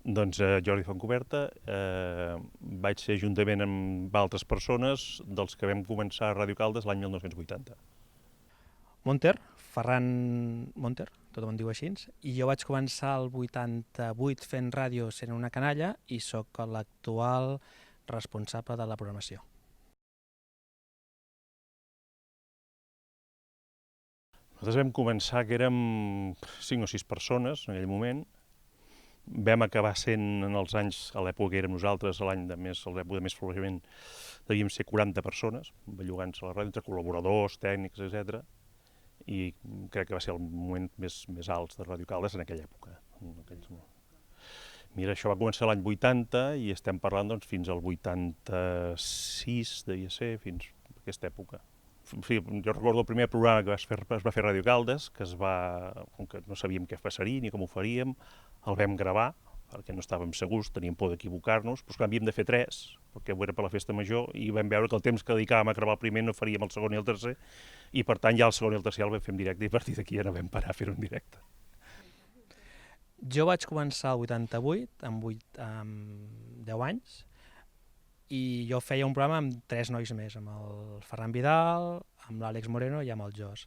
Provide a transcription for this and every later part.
Doncs Jordi Fontcoberta, vaig ser juntament amb altres persones dels que vam començar a Ràdio Caldes l'any 1980. Monter, Ferran Monter, tothom em diu així, i jo vaig començar el 88 fent ràdio sent una canalla i sóc l'actual responsable de la programació. Nosaltres vam començar que érem 5 o 6 persones en aquell moment. Vam acabar sent en els anys, a l'època que érem nosaltres, a l'època de més floreixement, devíem ser 40 persones, bellugant-se a la ràdio, entre col·laboradors, tècnics, etc. I crec que va ser el moment més alt de Ràdio Caldes en aquella època. Mira, això va començar l'any 80 i estem parlant doncs, fins al 86, devia ser, fins a aquesta època. Jo recordo el primer programa que es va fer a Ràdio Caldes, com que no sabíem què passaria ni com ho faríem, el vam gravar, perquè no estàvem segurs, teníem por d'equivocar-nos, però havíem de fer 3, perquè ho era per la festa major, i vam veure que el temps que dedicàvem a gravar el primer no faríem el segon i el tercer, i per tant ja el segon i el tercer el vam fer en directe, i a partir d'aquí ja no vam parar a fer-ho en directe. Jo vaig començar el 88, amb 10 anys, i jo feia un programa amb 3 nois més, amb el Ferran Vidal, amb l'Àlex Moreno i amb el Jos.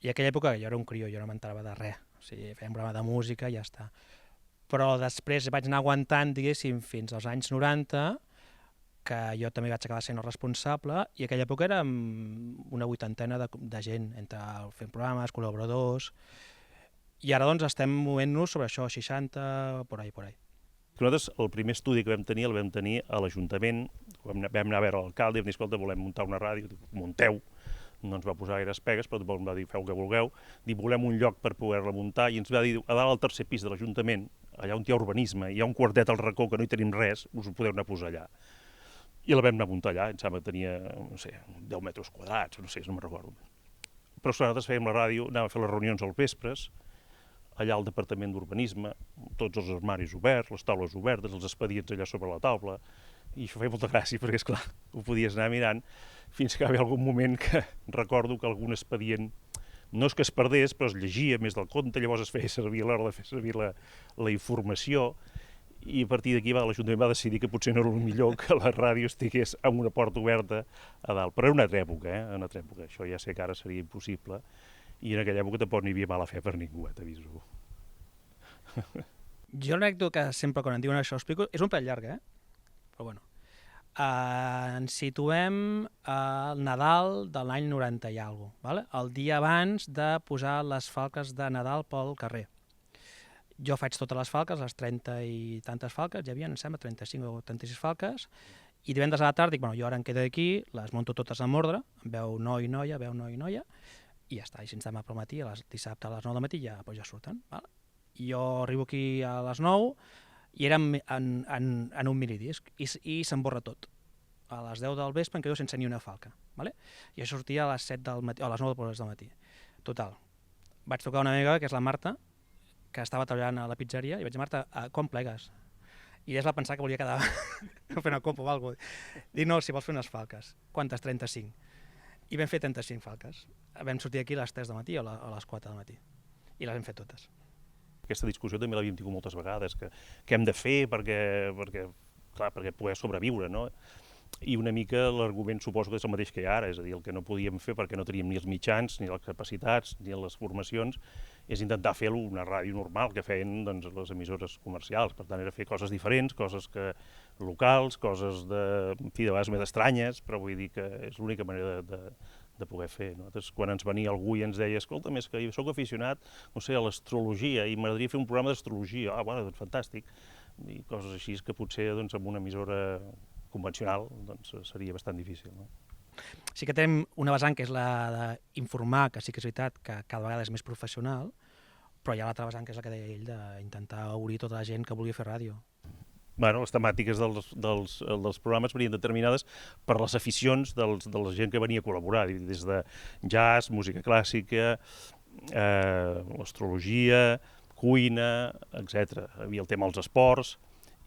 I a aquella època jo era un crió, jo no m'enterava de res, o sigui, feia un programa de música i ja està. Però després vaig anar aguantant, diguéssim, fins als anys 90, que jo també vaig acabar sent el responsable, i a aquella època érem una 80ena de gent, entre fent programes, col·laboradors, i ara doncs estem movent-nos sobre això, 60, por ahí. Nosaltres el primer estudi que vam tenir el vam tenir a l'Ajuntament, vam anar a veure l'alcalde i vam dir, escolta, volem muntar una ràdio, munteu, no ens va posar gaires pegues, però em va dir, feu que vulgueu, volem un lloc per poder-la muntar, i ens va dir, a dalt al tercer pis de l'Ajuntament, allà on hi ha urbanisme, hi ha un quartet al racó que no hi tenim res, us ho podeu anar a posar allà. I la vam anar a muntar allà, em sembla que tenia, no sé, 10 metres quadrats, no sé, no me'n recordo. Però nosaltres fèiem la ràdio, anàvem a fer les reunions als vespres, allà al Departament d'Urbanisme, tots els armaris oberts, les taules obertes, els expedients allà sobre la taula, i això feia molta gràcia perquè, esclar, ho podies anar mirant fins que va haver algun moment que recordo que algun expedient no és que es perdés, però es llegia més del compte, llavors es feia servir a l'hora de fer servir la informació, i a partir d'aquí l'Ajuntament va decidir que potser no era el millor que la ràdio estigués amb una porta oberta a dalt. Però era una altra època, una altra època. Això ja sé que ara seria impossible, i en aquella època tampoc n'hi havia mala fe per ningú, t'aviso. Jo l'anècdota que sempre quan em diuen això explico, és un pèl llarg, però bueno. Ens situem al Nadal de l'any 90 i alguna cosa, vale? El dia abans de posar les falques de Nadal pel carrer. Jo faig totes les falques, les 30 i tantes falques, hi havia, em sembla, 35 o 36 falques, i divendres a la tarda dic, bueno, jo ara em quedo aquí, les monto totes en ordre, veu noi, noia, i ja està, i si ens demà pel matí, dissabte a les 9 del matí ja surten. Val? Jo arribo aquí a les 9 i érem en un minidisc i s'emborra tot. A les 10 del vespre em quedo sense ni una falca. Vale? I això sortia a les 7 del matí, o a les 9 del matí. Total. Vaig trucar una amiga, que és la Marta, que estava treballant a la pizzeria, i vaig dir, Marta, quan plegues? I ella es va pensar que volia quedar fent una copa o alguna cosa. Dic, no, si vols fer unes falques. Quantes? 35. I vam fer 35 falques. Vam sortir aquí a les 3 del matí o a les 4 del matí. I les hem fet totes. Aquesta discussió també l'havíem tingut moltes vegades, que hem de fer perquè poder sobreviure, no? I una mica l'argument suposo que és el mateix que hi ha ara, és a dir, el que no podíem fer perquè no teníem ni els mitjans, ni les capacitats, ni les formacions, és intentar fer una ràdio normal que feien doncs, les emissores comercials. Per tant, era fer coses diferents, coses locals, coses de vegades més estranyes, però vull dir que és l'única manera de poder fer. Nosaltres, quan ens venia algú i ens deia, escolta, més que jo soc aficionat, no sé, a l'astrologia i m'agradaria fer un programa d'astrologia, bueno, doncs fantàstic, i coses així que potser doncs, amb una emissora convencional doncs, seria bastant difícil. No? Sí que tenim una vessant que és la d'informar, que sí que és veritat que cada vegada és més professional, però hi ha l'altra vessant que és la que deia ell, d'intentar obrir tota la gent que vulgui fer ràdio. Bueno, les temàtiques dels programes venien determinades per les aficions de la gent que venia a col·laborar, des de jazz, música clàssica, astrologia, cuina, etc. Hi havia el tema dels esports.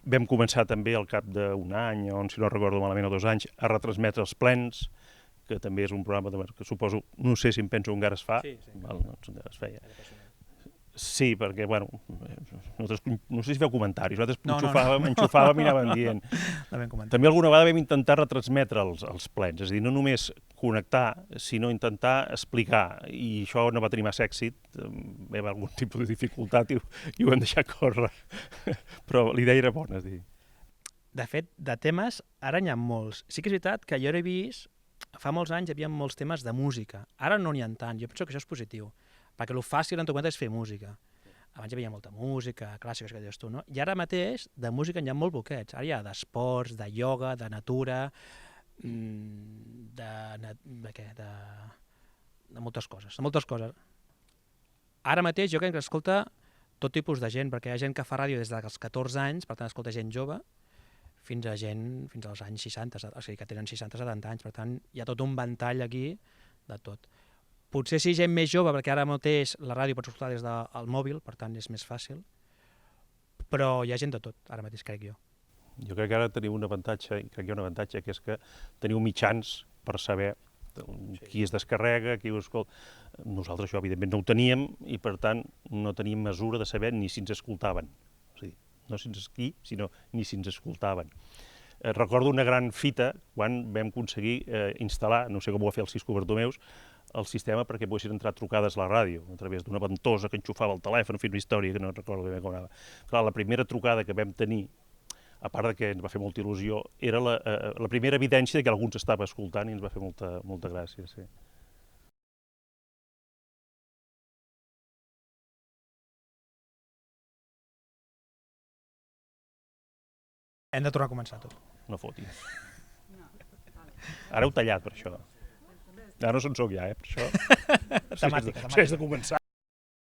Vam començar també al cap d'un any, o si no recordo malament, o 2 anys, a retransmetre els plens, que també és un programa que suposo, no sé si em penso encara es fa, Sí. Val, doncs es feia. Sí, perquè, bueno, nosaltres, no sé si feu comentaris, nosaltres No, enxufàvem i anàvem dient. No vam comentar. També alguna vegada vam intentar retransmetre els plens, és a dir, no només connectar, sinó intentar explicar, i això no va tenir massa èxit, vam haver algun tipus de dificultat i ho vam deixar córrer, però l'idea era bona, és a dir. De fet, de temes, ara n'hi ha molts. Sí que és veritat que jo he vist, fa molts anys hi havia molts temes de música, ara no n'hi ha tant, jo penso que això és positiu, perquè el fàcil en tot moment és fer música. Abans hi havia molta música, clàssica, que dius tu, no? I ara mateix, de música n'hi ha molt poquets. Ara hi ha d'esports, de ioga, de natura, de moltes coses, Ara mateix jo crec que escolta tot tipus de gent, perquè hi ha gent que fa ràdio des dels 14 anys, per tant escolta gent jove, fins als anys 60, o sigui que tenen 60-70 anys, per tant hi ha tot un ventall aquí de tot. Potser sí gent més jove, perquè ara mateix la ràdio pots escoltar des del mòbil, per tant és més fàcil, però hi ha gent de tot, ara mateix crec jo. Jo crec que ara teniu un avantatge, i crec que hi ha un avantatge, que és que teniu mitjans per saber qui es descarrega, qui ho escolta. Nosaltres això, evidentment, no ho teníem i, per tant, no teníem mesura de saber ni si ens escoltaven. És a dir, no si ens qui, sinó ni si ens escoltaven. Recordo una gran fita quan vam aconseguir instal·lar, no sé com ho va fer el Cisco Bartomeus, el sistema perquè poguessin entrar trucades a la ràdio, a través d'una ventosa que enxufava el telèfon, fins una història que no recordo bé com anava. Clar, la primera trucada que vam tenir, a part de que ens va fer molta il·lusió, era la primera evidència que algú ens estava escoltant i ens va fer molta gràcia, sí. Hem de tornar a començar tot. No fotis. Ara heu tallat per això. Ara no se'n soc ja, per això. Temàtica. Això és de començar.